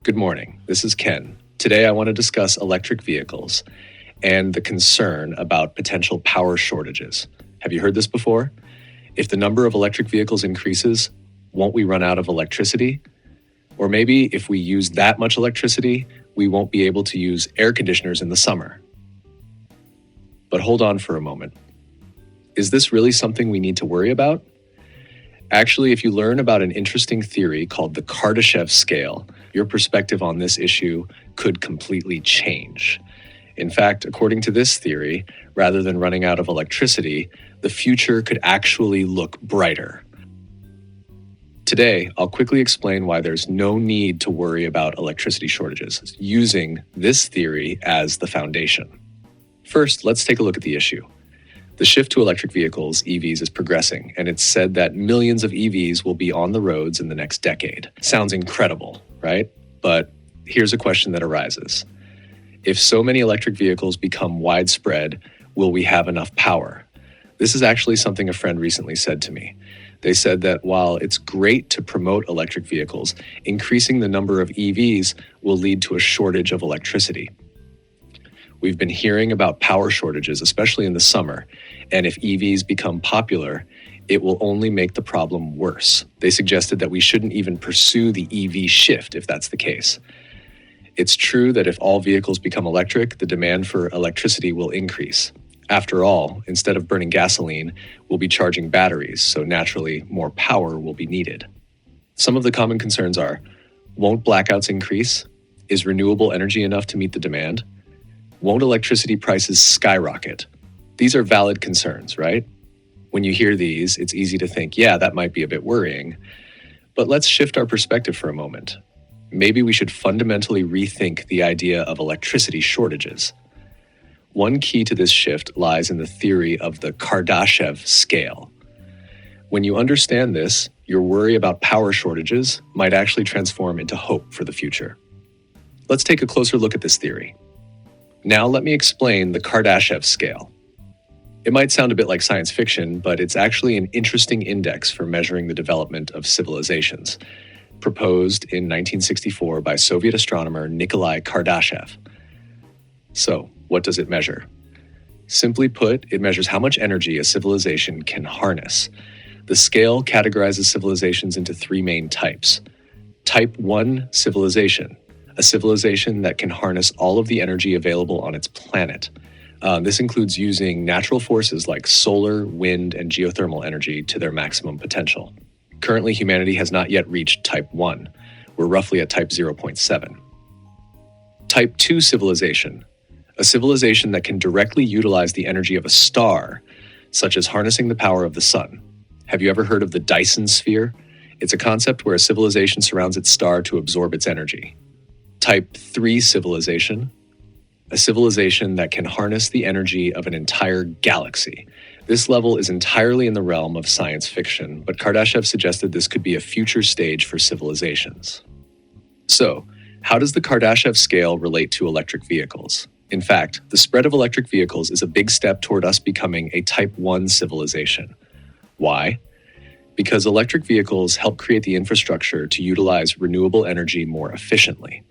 Good morning. This is Ken. Today I want to discuss electric vehicles and the concern about potential power shortages. Have you heard this before? If the number of electric vehicles increases, won't we run out of electricity? Or maybe if we use that much electricity, we won't be able to use air conditioners in the summer. But hold on for a moment. Is this really something we need to worry about? Actually, if you learn about an interesting theory called the Kardashev Scale, your perspective on this issue could completely change. In fact, according to this theory, rather than running out of electricity, the future could actually look brighter. Today, I'll quickly explain why there's no need to worry about electricity shortages, using this theory as the foundation. First, let's take a look at the issue. The shift to electric vehicles, EVs, is progressing, and it's said that millions of EVs will be on the roads in the next decade. Sounds incredible, right? But here's a question that arises. If so many electric vehicles become widespread, will we have enough power? This is actually something a friend recently said to me. They said that while it's great to promote electric vehicles, increasing the number of EVs will lead to a shortage of electricity. We've been hearing about power shortages, especially in the summer, and if EVs become popular, it will only make the problem worse. They suggested that we shouldn't even pursue the EV shift if that's the case. It's true that if all vehicles become electric, the demand for electricity will increase. After all, instead of burning gasoline, we'll be charging batteries, so naturally more power will be needed. Some of the common concerns are, won't blackouts increase? Is renewable energy enough to meet the demand? Won't electricity prices skyrocket? These are valid concerns, right? When you hear these, it's easy to think, yeah, that might be a bit worrying. But let's shift our perspective for a moment. Maybe we should fundamentally rethink the idea of electricity shortages. One key to this shift lies in the theory of the Kardashev Scale. When you understand this, your worry about power shortages might actually transform into hope for the future. Let's take a closer look at this theory. Now let me explain the Kardashev Scale. It might sound a bit like science fiction, but it's actually an interesting index for measuring the development of civilizations, proposed in 1964 by Soviet astronomer Nikolai Kardashev. So, what does it measure? Simply put, it measures how much energy a civilization can harness. The scale categorizes civilizations into three main types. Type 1 civilization, a civilization that can harness all of the energy available on its planet. This includes using natural forces like solar, wind, and geothermal energy to their maximum potential. Currently, humanity has not yet reached Type 1. We're roughly at Type 0.7. Type 2 civilization, a civilization that can directly utilize the energy of a star, such as harnessing the power of the sun. Have you ever heard of the Dyson sphere? It's a concept where a civilization surrounds its star to absorb its energy. Type 3 civilization, a civilization that can harness the energy of an entire galaxy. This level is entirely in the realm of science fiction, but Kardashev suggested this could be a future stage for civilizations. So, how does the Kardashev scale relate to electric vehicles? In fact, the spread of electric vehicles is a big step toward us becoming a Type 1 civilization. Why? Because electric vehicles help create the infrastructure to utilize renewable energy more efficiently.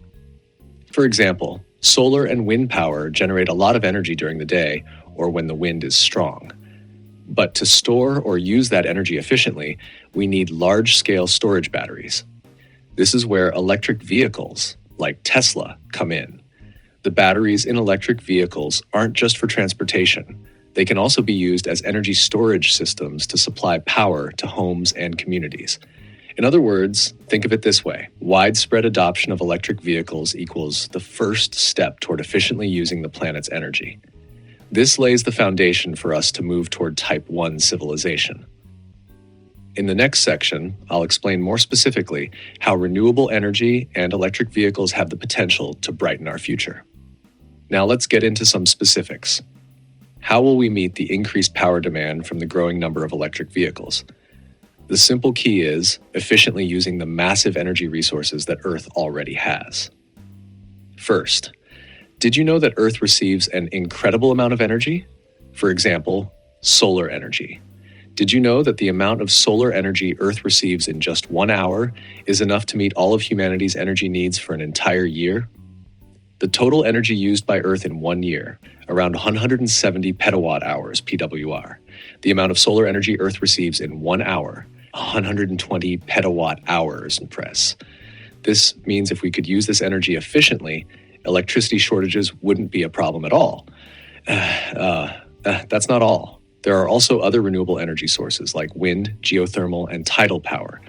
For example, solar and wind power generate a lot of energy during the day or when the wind is strong. But to store or use that energy efficiently, we need large-scale storage batteries. This is where electric vehicles, like Tesla, come in. The batteries in electric vehicles aren't just for transportation. They can also be used as energy storage systems to supply power to homes and communities. In other words, think of it this way. Widespread adoption of electric vehicles equals the first step toward efficiently using the planet's energy. This lays the foundation for us to move toward Type 1 civilization. In the next section, I'll explain more specifically how renewable energy and electric vehicles have the potential to brighten our future. Now let's get into some specifics. How will we meet the increased power demand from the growing number of electric vehicles? The simple key is efficiently using the massive energy resources that Earth already has. First, did you know that Earth receives an incredible amount of energy? For example, solar energy. Did you know that the amount of solar energy Earth receives in just 1 hour is enough to meet all of humanity's energy needs for an entire year? The total energy used by Earth in 1 year, around 170 petawatt hours PWR. The amount of solar energy Earth receives in 1 hour, 120 petawatt hours, press. This means if we could use this energy efficiently, electricity shortages wouldn't be a problem at all. That's not all. There are also other renewable energy sources like wind, geothermal, and tidal power.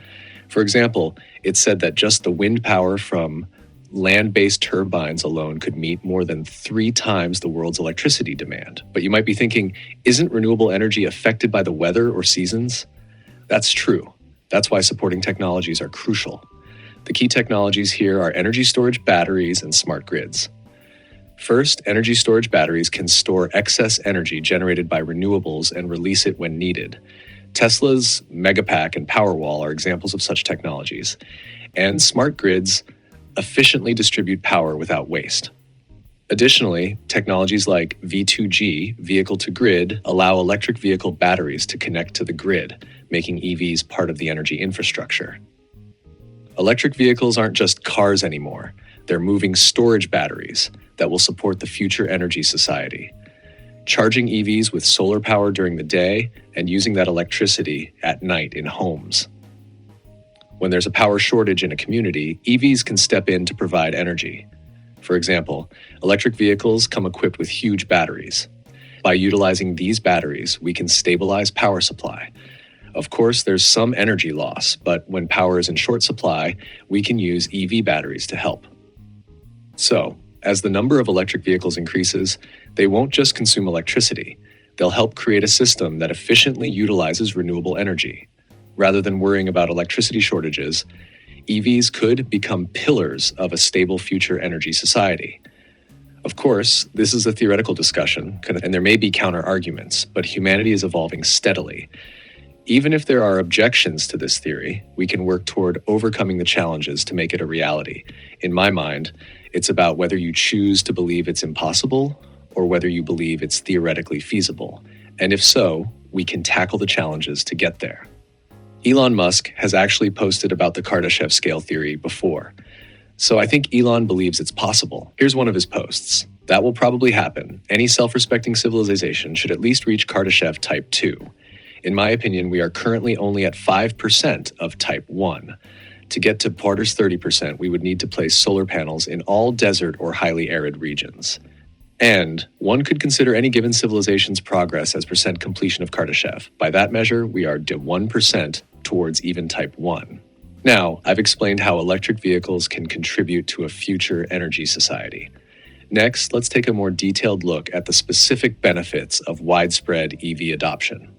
For example, it's said that just the wind power from land-based turbines alone could meet more than 3 times the world's electricity demand. But you might be thinking, isn't renewable energy affected by the weather or seasons? That's true. That's why supporting technologies are crucial. The key technologies here are energy storage batteries and smart grids. First, energy storage batteries can store excess energy generated by renewables and release it when needed. Tesla's Megapack and Powerwall are examples of such technologies. And smart grids efficiently distribute power without waste. Additionally, technologies like V2G, vehicle-to-grid, allow electric vehicle batteries to connect to the grid, making EVs part of the energy infrastructure. Electric vehicles aren't just cars anymore. They're moving storage batteries that will support the future energy society. Charging EVs with solar power during the day and using that electricity at night in homes. When there's a power shortage in a community, EVs can step in to provide energy. For example, electric vehicles come equipped with huge batteries. By utilizing these batteries, we can stabilize power supply. Of course, there's some energy loss, but when power is in short supply, we can use EV batteries to help. So, as the number of electric vehicles increases, they won't just consume electricity. They'll help create a system that efficiently utilizes renewable energy. Rather than worrying about electricity shortages, EVs could become pillars of a stable future energy society. Of course, this is a theoretical discussion, and there may be counter-arguments, but humanity is evolving steadily. Even if there are objections to this theory, we can work toward overcoming the challenges to make it a reality. In my mind, it's about whether you choose to believe it's impossible or whether you believe it's theoretically feasible. And if so, we can tackle the challenges to get there. Elon Musk has actually posted about the Kardashev Scale theory before. So I think Elon believes it's possible. Here's one of his posts. That will probably happen. Any self-respecting civilization should at least reach Kardashev Type 2. In my opinion, we are currently only at 5% of Type 1. To get to Porter's 30%, we would need to place solar panels in all desert or highly arid regions. And one could consider any given civilization's progress as percent completion of Kardashev. By that measure, we are 1% towards even Type 1. Now, I've explained how electric vehicles can contribute to a future energy society. Next, let's take a more detailed look at the specific benefits of widespread EV adoption.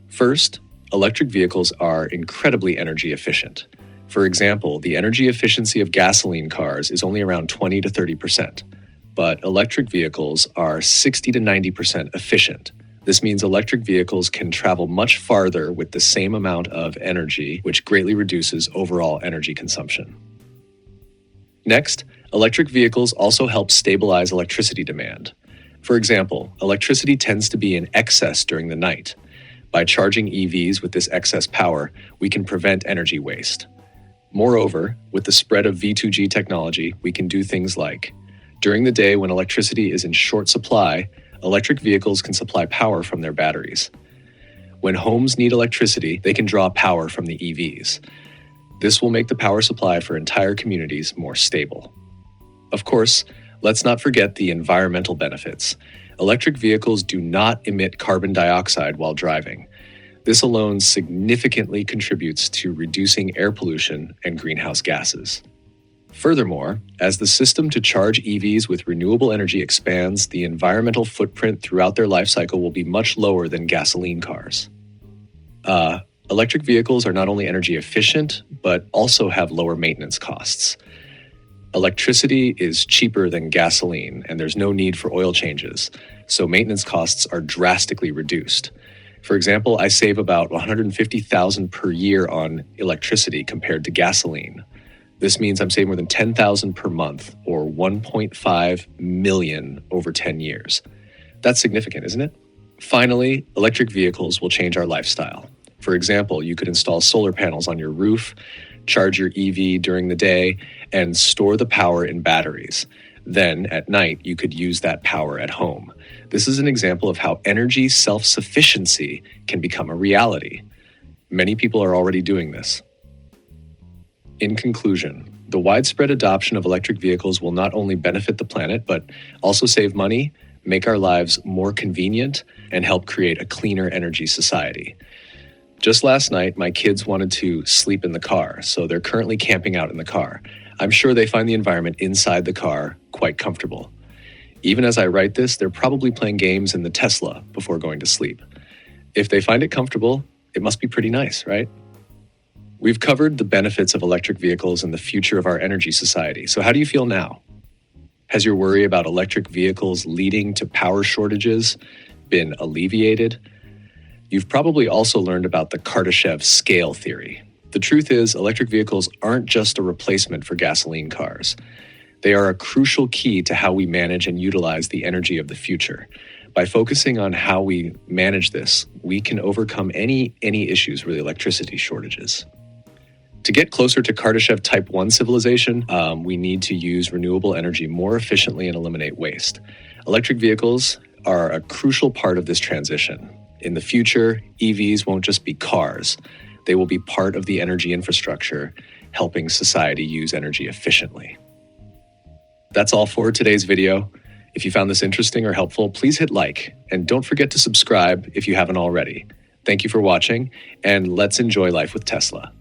First, electric vehicles are incredibly energy efficient. For example, the energy efficiency of gasoline cars is only around 20 to 30%, but electric vehicles are 60 to 90% efficient. This means electric vehicles can travel much farther with the same amount of energy, which greatly reduces overall energy consumption. Next, electric vehicles also help stabilize electricity demand. For example, electricity tends to be in excess during the night. By charging EVs with this excess power, we can prevent energy waste. Moreover, with the spread of V2G technology, we can do things like, during the day when electricity is in short supply, electric vehicles can supply power from their batteries. When homes need electricity, they can draw power from the EVs. This will make the power supply for entire communities more stable. Of course, let's not forget the environmental benefits. Electric vehicles do not emit carbon dioxide while driving. This alone significantly contributes to reducing air pollution and greenhouse gases. Furthermore, as the system to charge EVs with renewable energy expands, the environmental footprint throughout their life cycle will be much lower than gasoline cars. Electric vehicles are not only energy efficient, but also have lower maintenance costs. Electricity is cheaper than gasoline, and there's no need for oil changes, so maintenance costs are drastically reduced. For example, I save about $150,000 per year on electricity compared to gasoline. This means I'm saving more than $10,000 per month, or $1.5 million over 10 years. That's significant, isn't it? Finally, electric vehicles will change our lifestyle. For example, you could install solar panels on your roof, charge your EV during the day, and store the power in batteries. Then, at night, you could use that power at home. This is an example of how energy self-sufficiency can become a reality. Many people are already doing this. In conclusion, the widespread adoption of electric vehicles will not only benefit the planet, but also save money, make our lives more convenient, and help create a cleaner energy society. Just last night, my kids wanted to sleep in the car, so they're currently camping out in the car. I'm sure they find the environment inside the car quite comfortable. Even as I write this, they're probably playing games in the Tesla before going to sleep. If they find it comfortable, it must be pretty nice, right? We've covered the benefits of electric vehicles and the future of our energy society. So how do you feel now? Has your worry about electric vehicles leading to power shortages been alleviated? You've probably also learned about the Kardashev Scale theory. The truth is, electric vehicles aren't just a replacement for gasoline cars. They are a crucial key to how we manage and utilize the energy of the future. By focusing on how we manage this, we can overcome any issues with electricity shortages. To get closer to Kardashev Type 1 civilization, we need to use renewable energy more efficiently and eliminate waste. Electric vehicles are a crucial part of this transition. In the future, EVs won't just be cars. They will be part of the energy infrastructure, helping society use energy efficiently. That's all for today's video. If you found this interesting or helpful, please hit like, and don't forget to subscribe if you haven't already. Thank you for watching, and let's enjoy life with Tesla.